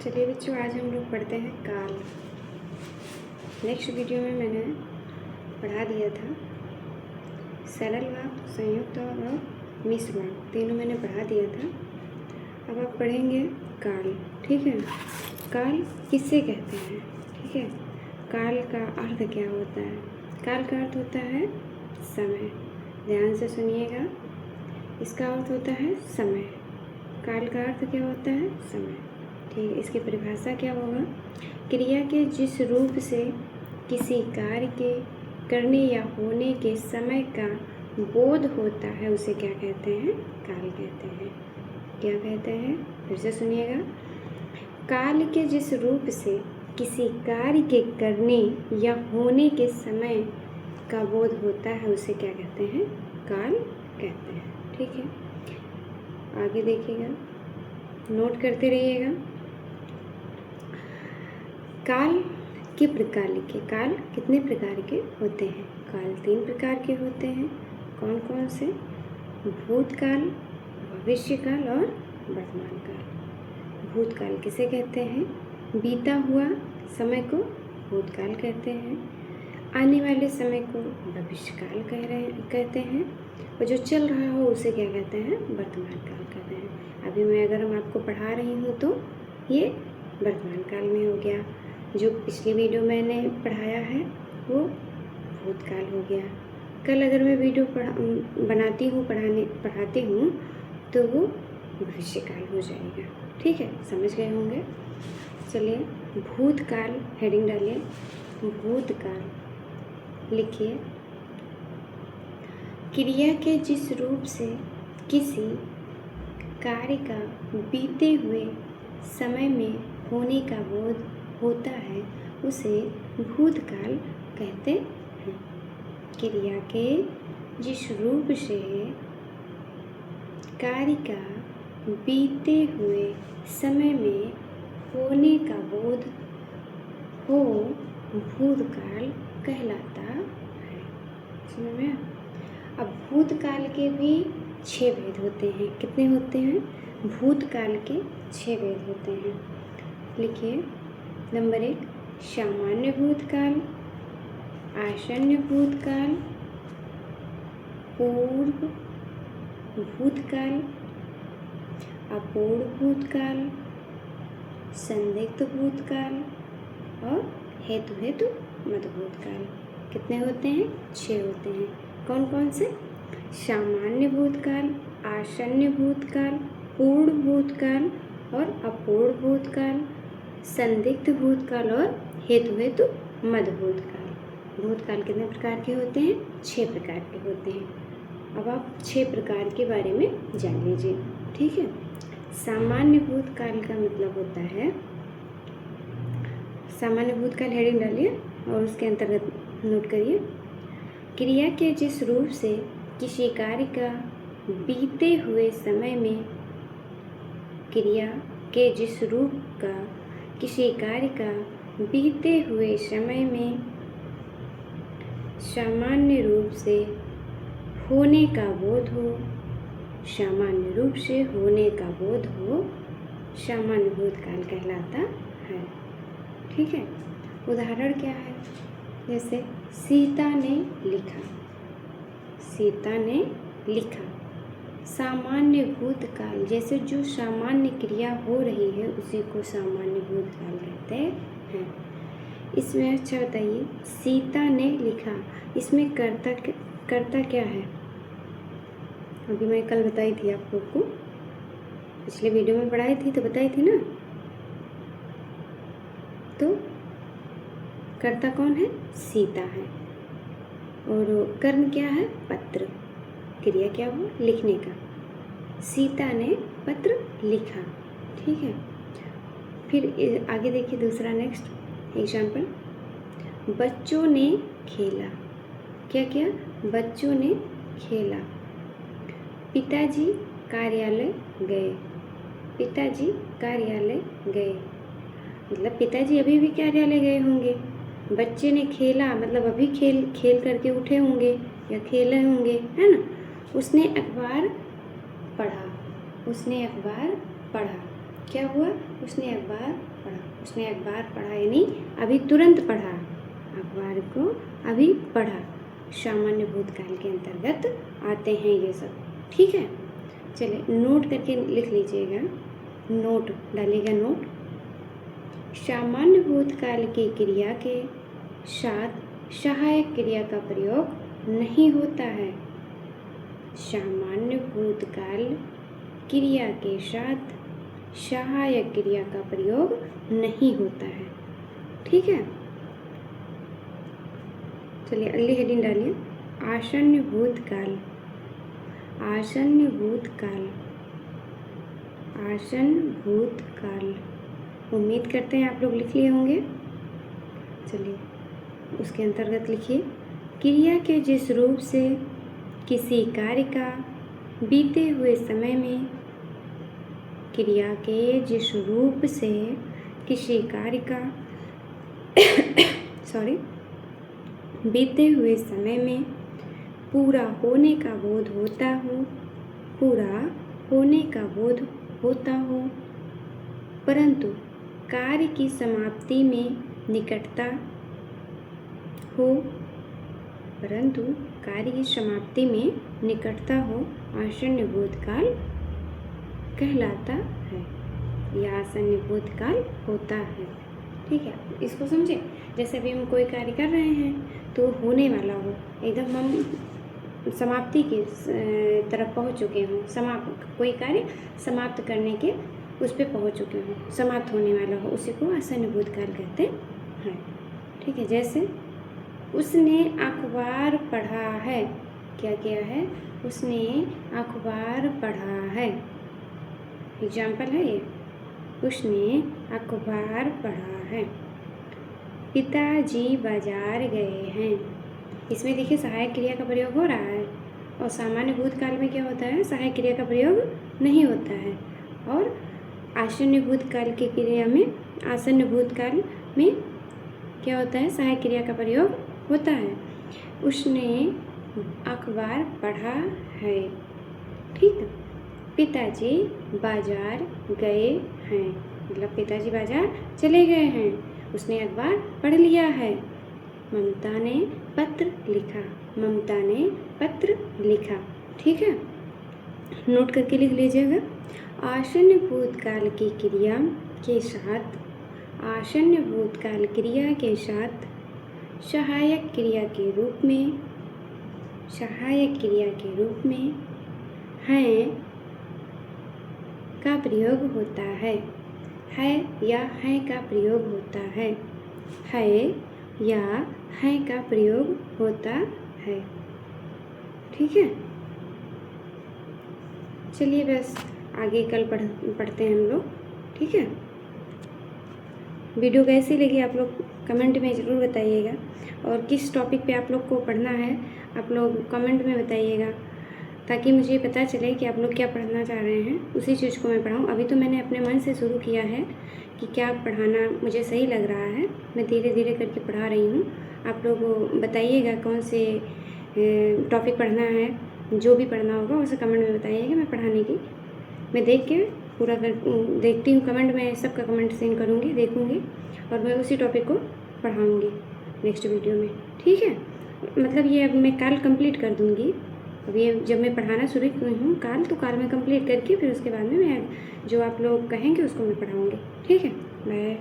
चलिए बच्चों, आज हम लोग पढ़ते हैं काल। नेक्स्ट वीडियो में मैंने पढ़ा दिया था सरल वाक्य, संयुक्त और मिश्र वाक्य, तीनों मैंने पढ़ा दिया था। अब आप पढ़ेंगे काल। ठीक है, काल किससे कहते हैं? ठीक है, काल का अर्थ क्या होता है? काल का अर्थ होता है समय। ध्यान से सुनिएगा, इसका अर्थ होता है समय। काल का अर्थ क्या होता है? समय। ठीक है, इसकी परिभाषा क्या होगा? क्रिया के जिस रूप से किसी कार्य के करने या होने के समय का बोध होता है उसे क्या कहते हैं? काल कहते हैं। क्या कहते हैं? फिर से सुनिएगा। काल के जिस रूप से किसी कार्य के करने या होने के समय का बोध होता है उसे क्या कहते हैं? काल कहते हैं। ठीक है, आगे देखिएगा, नोट करते रहिएगा। काल के प्रकार लिखिए। काल कितने प्रकार के होते हैं? काल 3 प्रकार के होते हैं। कौन कौन से? भूतकाल, भविष्यकाल और वर्तमान काल। भूतकाल किसे कहते हैं? बीता हुआ समय को भूतकाल कहते हैं। आने वाले समय को भविष्यकाल कहते हैं। और जो चल रहा हो उसे क्या कहते हैं? वर्तमान काल कहते हैं। अभी मैं अगर हम आपको पढ़ा रही हूँ तो ये वर्तमान काल में हो गया। जो पिछली वीडियो मैंने पढ़ाया है वो भूतकाल हो गया। कल अगर मैं वीडियो बनाती हूँ, पढ़ाती हूँ तो वो भविष्यकाल हो जाएगा। ठीक है, समझ गए होंगे। चलिए, भूतकाल हेडिंग डालिए। भूतकाल लिखिए। क्रिया के जिस रूप से किसी कार्य का बीते हुए समय में होने का बोध होता है उसे भूतकाल कहते हैं। क्रिया के जिस रूप से कार्य का बीते हुए समय में होने का बोध हो भूतकाल कहलाता है। समझ में? अब भूतकाल के भी 6 भेद होते हैं। कितने होते हैं? भूतकाल के 6 भेद होते हैं। लिखिए। नंबर 1, सामान्य भूतकाल, आसन्न भूतकाल, पूर्व भूतकाल, अपूर्व भूतकाल, संदिग्ध भूतकाल और हेतु मध्य भूतकाल। कितने होते हैं? 6 होते हैं। कौन कौन से? सामान्य भूतकाल, आसन्न भूतकाल, पूर्ण भूतकाल और अपूर्ण भूतकाल, संदिग्ध भूतकाल और हेतु मध्य भूतकाल। भूतकाल कितने प्रकार के होते हैं? 6 प्रकार के होते हैं। अब आप 6 प्रकार के बारे में जान लीजिए। ठीक है, सामान्य भूतकाल का मतलब होता है, सामान्य भूतकाल हेडिंग डालिए और उसके अंतर्गत नोट करिए। क्रिया के जिस रूप से किसी कार्य का बीते हुए समय में, क्रिया के जिस रूप का किसी कार्य का बीते हुए समय में सामान्य रूप से होने का बोध हो, सामान्य रूप से होने का बोध हो, सामान्य भूतकाल कहलाता है। ठीक है, उदाहरण क्या है? जैसे सीता ने लिखा। सीता ने लिखा सामान्य भूतकाल, जैसे जो सामान्य क्रिया हो रही है उसी को सामान्य भूतकाल कहते हैं। इसमें अच्छा बताइए, सीता ने लिखा, इसमें कर्ता क्या है? अभी मैं कल बताई थी आप लोग को, पिछले वीडियो में पढ़ाई थी तो बताई थी ना। तो कर्ता कौन है? सीता है। और कर्म क्या है? पत्र। क्रिया क्या हुआ? लिखने का। सीता ने पत्र लिखा। ठीक है, फिर आगे देखिए दूसरा, नेक्स्ट एग्जाम्पल। बच्चों ने खेला। क्या किया? बच्चों ने खेला। पिताजी कार्यालय गए। पिताजी कार्यालय गए, मतलब पिताजी अभी भी कार्यालय गए होंगे। बच्चे ने खेला मतलब अभी खेल करके उठे होंगे या खेले होंगे, है ना। उसने अखबार पढ़ा। उसने अखबार पढ़ा। क्या हुआ, उसने अखबार पढ़ा। उसने अखबार पढ़ा यानी अभी तुरंत पढ़ा, अखबार को अभी पढ़ा। सामान्य भूतकाल के अंतर्गत आते हैं ये सब। ठीक है, चलिए नोट करके लिख लीजिएगा, नोट डालिएगा नोट। सामान्य भूतकाल की क्रिया के साथ सहायक क्रिया का प्रयोग नहीं होता है। सामान्य भूतकाल क्रिया के साथ सहायक क्रिया का प्रयोग नहीं होता है। ठीक है, चलिए अगली हेडिंग डालिए, आसन्न भूतकाल। आसन्न भूतकाल, आसन्न भूतकाल, उम्मीद करते हैं आप लोग लिख लिए होंगे। चलिए उसके अंतर्गत लिखिए, क्रिया के जिस रूप से किसी कार्य का बीते हुए समय में, क्रिया के जिस रूप से किसी कार्य का बीते हुए समय में पूरा होने का बोध होता हो, पूरा होने का बोध होता हो, परंतु कार्य की समाप्ति में निकटता हो, परंतु कार्य की समाप्ति में निकटता हो, आसन्न भूतकाल कहलाता है या आसन्न भूतकाल होता है। ठीक है, इसको समझे। जैसे अभी हम कोई कार्य कर रहे हैं तो होने वाला हो, एकदम हम समाप्ति के तरफ पहुंच चुके हों, कोई कार्य समाप्त करने के उस पर पहुंच चुके हों, समाप्त होने वाला हो, उसी को आसन्न भूतकाल कहते हैं। ठीक है, जैसे उसने अखबार पढ़ा है, क्या किया है, उसने अखबार पढ़ा है, एग्जाम्पल है ये, उसने अखबार पढ़ा है। पिताजी बाजार गए हैं, इसमें देखिए सहायक क्रिया का प्रयोग हो रहा है, और सामान्य भूतकाल में क्या होता है, सहायक क्रिया का प्रयोग नहीं होता है। और आसन्न भूतकाल की क्रिया में, आसन्न भूतकाल में क्या होता है, सहायक क्रिया का प्रयोग होता है। उसने अखबार पढ़ा है। ठीक, पिताजी बाजार गए हैं, मतलब पिताजी बाजार चले गए हैं, उसने अखबार पढ़ लिया है। ममता ने पत्र लिखा, ममता ने पत्र लिखा। ठीक है, नोट करके लिख लीजिएगा। आसन्न भूतकाल की क्रिया के साथ, आसन्न भूतकाल क्रिया के साथ सहायक क्रिया के रूप में, सहायक क्रिया के रूप में हैं का प्रयोग होता है या हैं का प्रयोग होता है या हैं का प्रयोग होता है। ठीक है, चलिए बस आगे कल पढ़ते हैं हम लोग। ठीक है, वीडियो कैसी लगी आप लोग कमेंट में ज़रूर बताइएगा, और किस टॉपिक पे आप लोग को पढ़ना है आप लोग कमेंट में बताइएगा, ताकि मुझे पता चले कि आप लोग क्या पढ़ना चाह रहे हैं, उसी चीज़ को मैं पढ़ाऊँ। अभी तो मैंने अपने मन से शुरू किया है कि क्या पढ़ाना मुझे सही लग रहा है, मैं धीरे धीरे करके पढ़ा रही हूँ। आप लोग बताइएगा कौन से टॉपिक पढ़ना है, जो भी पढ़ना होगा उसे कमेंट में बताइएगा, मैं पढ़ाने की मैं देख के पूरा देखती हूँ, कमेंट में सबका कमेंट सेंड करूँगी, देखूँगी, और मैं उसी टॉपिक को पढ़ाऊँगी नेक्स्ट वीडियो में। ठीक है, मतलब ये अब मैं कल कंप्लीट कर दूँगी। अब ये जब मैं पढ़ाना शुरू की हूँ काल, तो काल में कंप्लीट करके फिर उसके बाद में मैं जो आप लोग कहेंगे उसको मैं पढ़ाऊँगी। ठीक है, बाय।